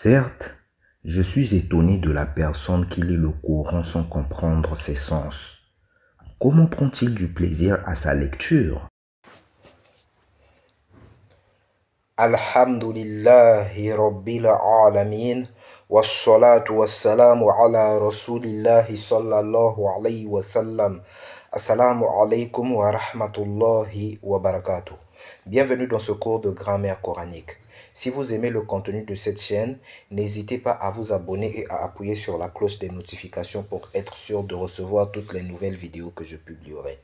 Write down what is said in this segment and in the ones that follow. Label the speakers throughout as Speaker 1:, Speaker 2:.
Speaker 1: Certes, je suis étonné de la personne qui lit le Coran sans comprendre ses sens. Comment prend-il du plaisir à sa lecture?
Speaker 2: Alhamdulillahi Rabbil Alamin wassalatu wassalamu ala Rasulillahi sallallahu alayhi wa sallam. Assalamu alaikum wa rahmatullahi wa barakatuh. Bienvenue dans ce cours de grammaire coranique. Si vous aimez le contenu de cette chaîne, n'hésitez pas à vous abonner et à appuyer sur la cloche des notifications pour être sûr de recevoir toutes les nouvelles vidéos que je publierai.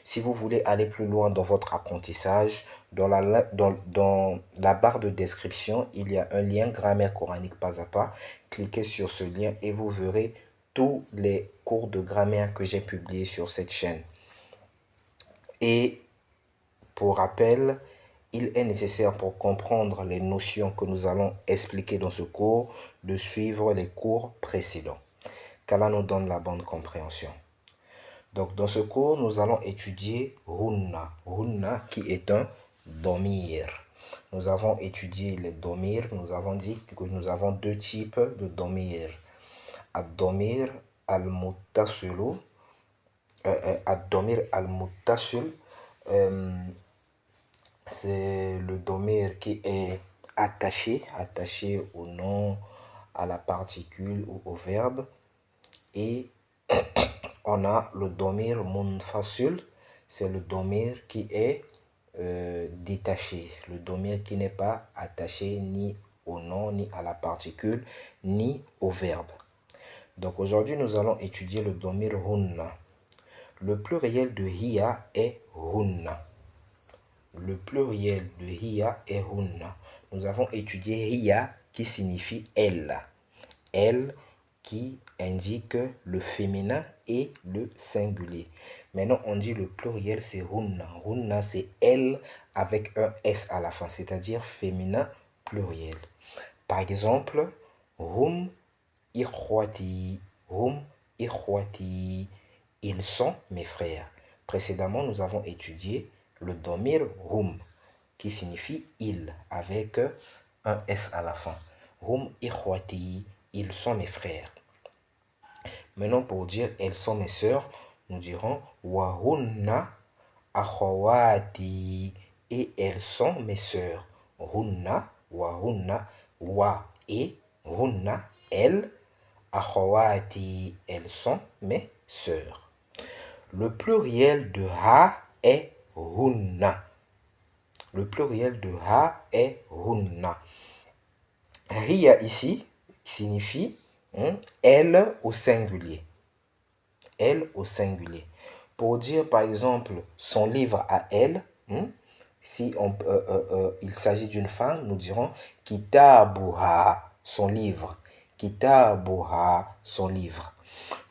Speaker 2: Si vous voulez aller plus loin dans votre apprentissage, dans la barre de description, il y a un lien grammaire coranique pas à pas. Cliquez sur ce lien et vous verrez tous les cours de grammaire que j'ai publiés sur cette chaîne. Et pour rappel, il est nécessaire pour comprendre les notions que nous allons expliquer dans ce cours de suivre les cours précédents. Qu'Allah nous donne la bonne compréhension. Donc, dans ce cours, nous allons étudier Hunna. Hunna qui est un domir. Nous avons étudié les domirs. Nous avons dit que nous avons deux types de domir. Ad-domir al-muttasilu. Ad-domir al-muttasil. C'est le domir qui est attaché au nom, à la particule ou au verbe. Et on a le domir munfasil, c'est le domir qui est détaché, le domir qui n'est pas attaché ni au nom, ni à la particule, ni au verbe. Donc aujourd'hui, nous allons étudier le domir hunna. Le pluriel de hiya est hunna. Le pluriel de hiya est hunna. Nous avons étudié hiya qui signifie elle. Elle qui indique le féminin et le singulier. Maintenant, on dit le pluriel, c'est hunna. Hunna, c'est elle avec un S à la fin, c'est-à-dire féminin pluriel. Par exemple, hum ikhwati. Hum ikhwati. Ils sont mes frères. Précédemment, nous avons étudié le domir hum, qui signifie il, avec un S à la fin. Hum ikhwati. Ils sont mes frères. Maintenant, pour dire elles sont mes sœurs, nous dirons wahunna akhawati. Et elles sont mes sœurs. Hunna, wahunna, wa et hunna, elles. Akhawati, elles sont mes sœurs. Le pluriel de ha est hunna. Le pluriel de ha est hunna. Hiya ici signifie elle au singulier. Elle au singulier. Pour dire par exemple son livre à elle, si il s'agit d'une femme, nous dirons kitabuha, son livre. Kitabuha, son livre.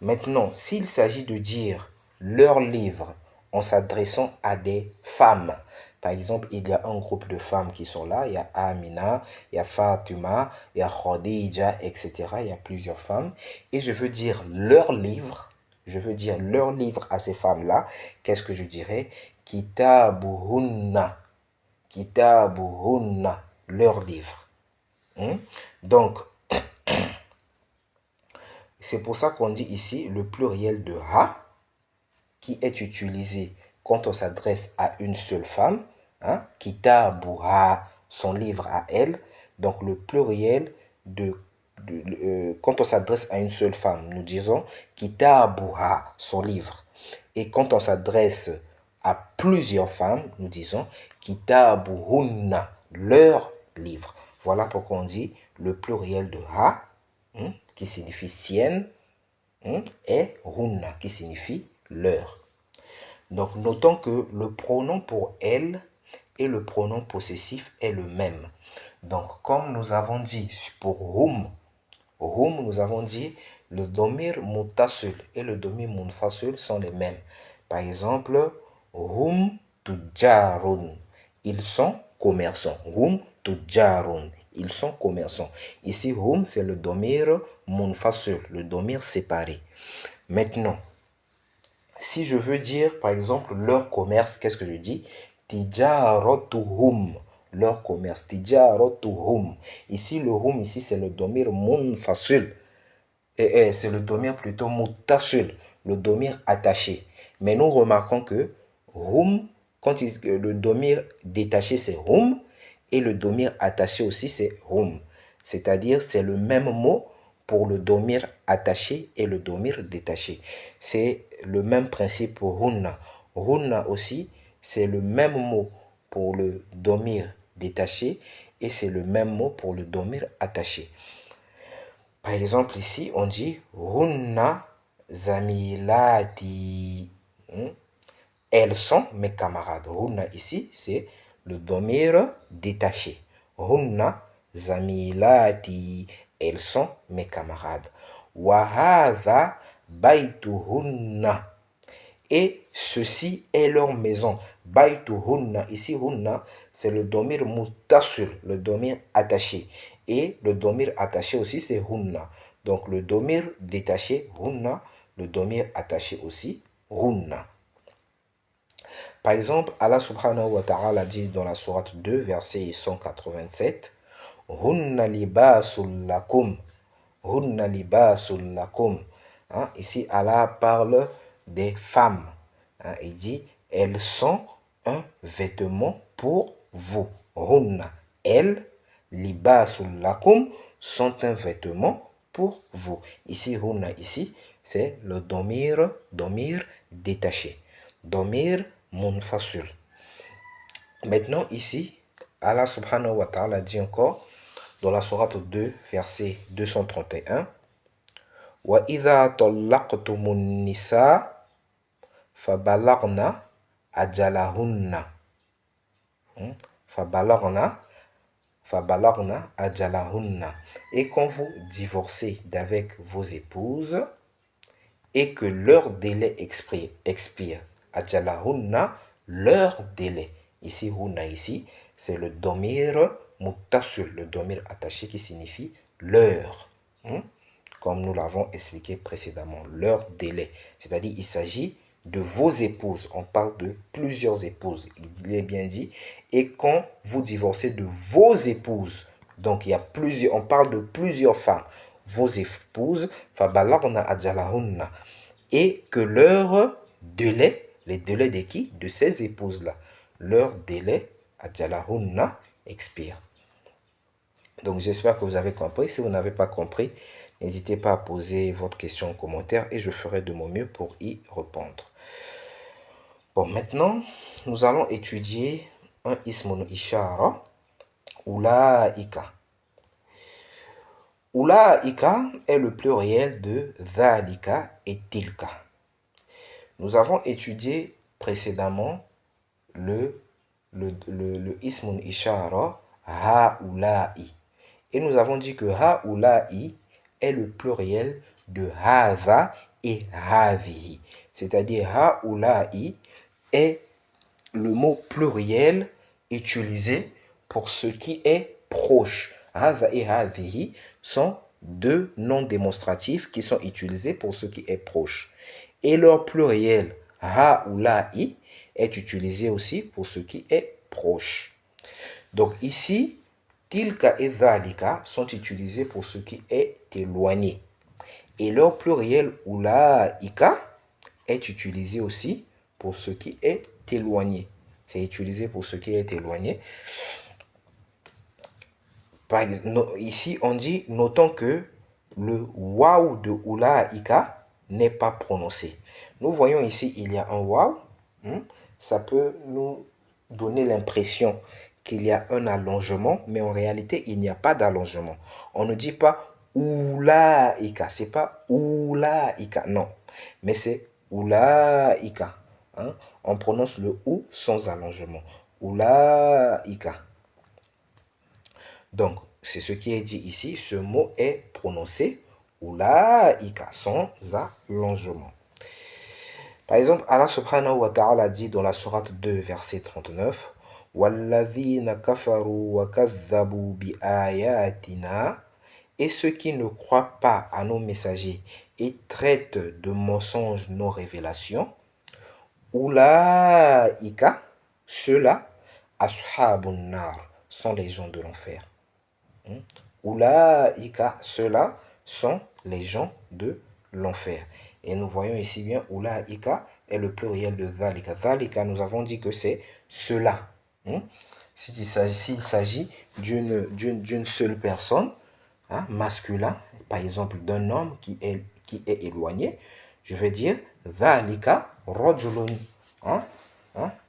Speaker 2: Maintenant, s'il s'agit de dire leur livre en s'adressant à des femmes, par exemple, il y a un groupe de femmes qui sont là. Il y a Amina, il y a Fatima, il y a Khadija, etc. Il y a plusieurs femmes. Et je veux dire leur livre. Je veux dire leur livre à ces femmes-là. Qu'est-ce que je dirais? Kitabuhunna. Kitabuhunna. Leur livre. Donc, c'est pour ça qu'on dit ici le pluriel de ha qui est utilisé quand on s'adresse à une seule femme, kitabuha, son livre à elle. Donc le pluriel quand on s'adresse à une seule femme, nous disons kitabuha, son livre. Et quand on s'adresse à plusieurs femmes, nous disons kitabuhunna, leur livre. Voilà pourquoi on dit le pluriel de ha, qui signifie sienne, et hunna, qui signifie leur. Donc, notons que le pronom pour elle et le pronom possessif est le même. Donc, comme nous avons dit pour hum, nous avons dit le domir muttasil et le domir munfasil sont les mêmes. Par exemple, hum tujarun. Ils sont commerçants. Hum tujarun. Ils sont commerçants. Ici, hum, c'est le domir munfasil, le domir séparé. Maintenant, si je veux dire, par exemple, leur commerce, qu'est-ce que je dis? Tijaratuhum. leur commerce. Tijaratuhum. Ici, le hum, ici, c'est le domir munfasil. C'est le domir plutôt muttasil, le domir attaché. Mais nous remarquons que hum, le domir détaché, c'est hum, et le domir attaché aussi, c'est hum. C'est-à-dire, c'est le même mot pour le domir attaché et le domir détaché. C'est le même principe pour hunna. Hunna aussi, c'est le même mot pour le domir détaché et c'est le même mot pour le domir attaché. Par exemple, ici, on dit hunna zamilati. Elles sont mes camarades. Hunna ici, c'est le domir détaché. Hunna zamilati. Elles sont mes camarades. Wahadha baituhunna. Et ceci est leur maison. Baituhunna. Ici, hunna, c'est le domir muttasil, le domir attaché. Et le domir attaché aussi, c'est hunna. Donc, le domir détaché, hunna. Le domir attaché aussi, hunna. Par exemple, Allah subhanahu wa ta'ala dit dans la sourate 2, verset 187, Hunna libasul lakum. Hunna libasul lakum. Ici, Allah parle des femmes. Il dit, elles sont un vêtement pour vous. Hunna, elles, libasul lakum, sont un vêtement pour vous. Ici, hunna, ici, c'est le domir détaché. Domir munfasil. Maintenant, ici, Allah subhanahu wa ta'ala dit encore, dans la sourate 2, verset 231, Wa idha tallaqtumun nisa fabalagna ajalahunna. Fabalagna ajalahunna. Et quand vous divorcez d'avec vos épouses et que leur délai expire. Ajalahunna, leur délai. Ici, hunna, ici, c'est le domir muttasil, le domir attaché qui signifie leur. Comme nous l'avons expliqué précédemment, leur délai. C'est-à-dire, il s'agit de vos épouses. On parle de plusieurs épouses. Il est bien dit. Et quand vous divorcez de vos épouses, donc il y a plusieurs, on parle de plusieurs femmes. Vos épouses, fabalagna ajalahunna. Et que leur délai, les délais de qui? De ces épouses-là. Leur délai, ajalahunna, expire. Donc j'espère que vous avez compris. Si vous n'avez pas compris, n'hésitez pas à poser votre question en commentaire et je ferai de mon mieux pour y répondre. Bon, maintenant, nous allons étudier un ismun ishara, ulaika. Ulaika est le pluriel de dhalika et tilka. Nous avons étudié précédemment le ismun ishara haula'i. Et nous avons dit que haula'i est le pluriel de hadha et hadhihi. C'est-à-dire haula'i est le mot pluriel utilisé pour ce qui est proche. Hadha et hadhihi sont deux noms démonstratifs qui sont utilisés pour ce qui est proche. Et leur pluriel haula'i est utilisé aussi pour ce qui est proche. Donc ici, tilka et dhalika sont utilisés pour ce qui est éloigné. Et leur pluriel ulaika est utilisé aussi pour ce qui est éloigné. C'est utilisé pour ce qui est éloigné. Ici, on dit, notons que le waw de ulaika n'est pas prononcé. Nous voyons ici, il y a un waw. Ça peut nous donner l'impression qu'il y a un allongement, mais en réalité, il n'y a pas d'allongement. On ne dit pas ulaika, c'est pas ulaika, non, mais c'est ulaika. On prononce le ou sans allongement. Ulaika. Donc, c'est ce qui est dit ici. Ce mot est prononcé ulaika, sans allongement. Par exemple, Allah subhanahu wa ta'ala dit dans la sourate 2, verset 39, وَالَّذِينَ كَفَرُوا وَكَذَّبُوا بِآيَاتِنَا. Et ceux qui ne croient pas à nos messagers et traitent de mensonges nos révélations, Ulaika, ceux-là, ashabun nar, sont les gens de l'enfer. Oulaïka, ceux-là sont les gens de l'enfer. Et nous voyons ici bien Oulaïka est le pluriel de Zalika. Zalika, nous avons dit que c'est cela. S'il s'agit d'une seule personne, masculin, par exemple d'un homme qui est éloigné, je vais dire Zalika rajulun.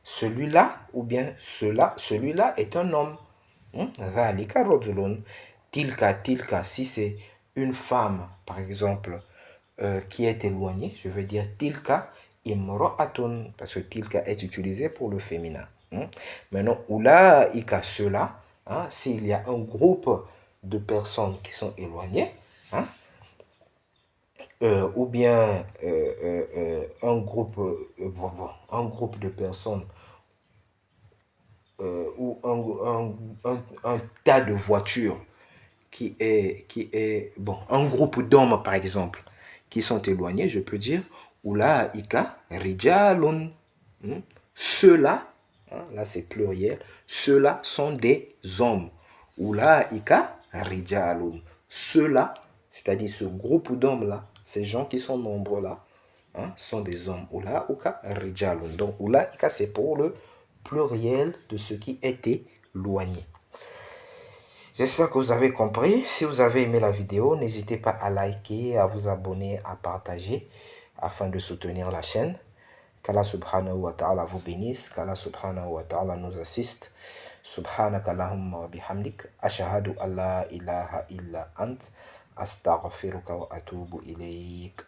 Speaker 2: Celui-là ou bien celui-là est un homme. Zalika rajulun. Tilka, si c'est une femme, par exemple, qui est éloignée, je veux dire tilka imra'atun, parce que tilka est utilisé pour le féminin. Maintenant, ulaika, cela, s'il y a un groupe de personnes qui sont éloignées, ou bien un groupe de personnes ou un tas de voitures qui est bon, un groupe d'hommes par exemple qui sont éloignés, je peux dire ulaika rijalun. Ceux-là, là c'est pluriel, ceux-là sont des hommes. Ulaika rijalun. Ceux-là, c'est-à-dire ce groupe d'hommes là, ces gens qui sont nombreux là, sont des hommes. Ulaika rijalun. Donc ulaika c'est pour le pluriel de ce qui est éloigné. J'espère que vous avez compris. Si vous avez aimé la vidéo, n'hésitez pas à liker, à vous abonner, à partager afin de soutenir la chaîne. Qu'Allah subhanahu wa ta'ala vous bénisse, qu'Allah subhanahu wa ta'ala nous assiste. Subhanaka Allahumma wa bihamdik, ashahadu an la ilaha illa ant, astaghfiruka wa atubu ilayk.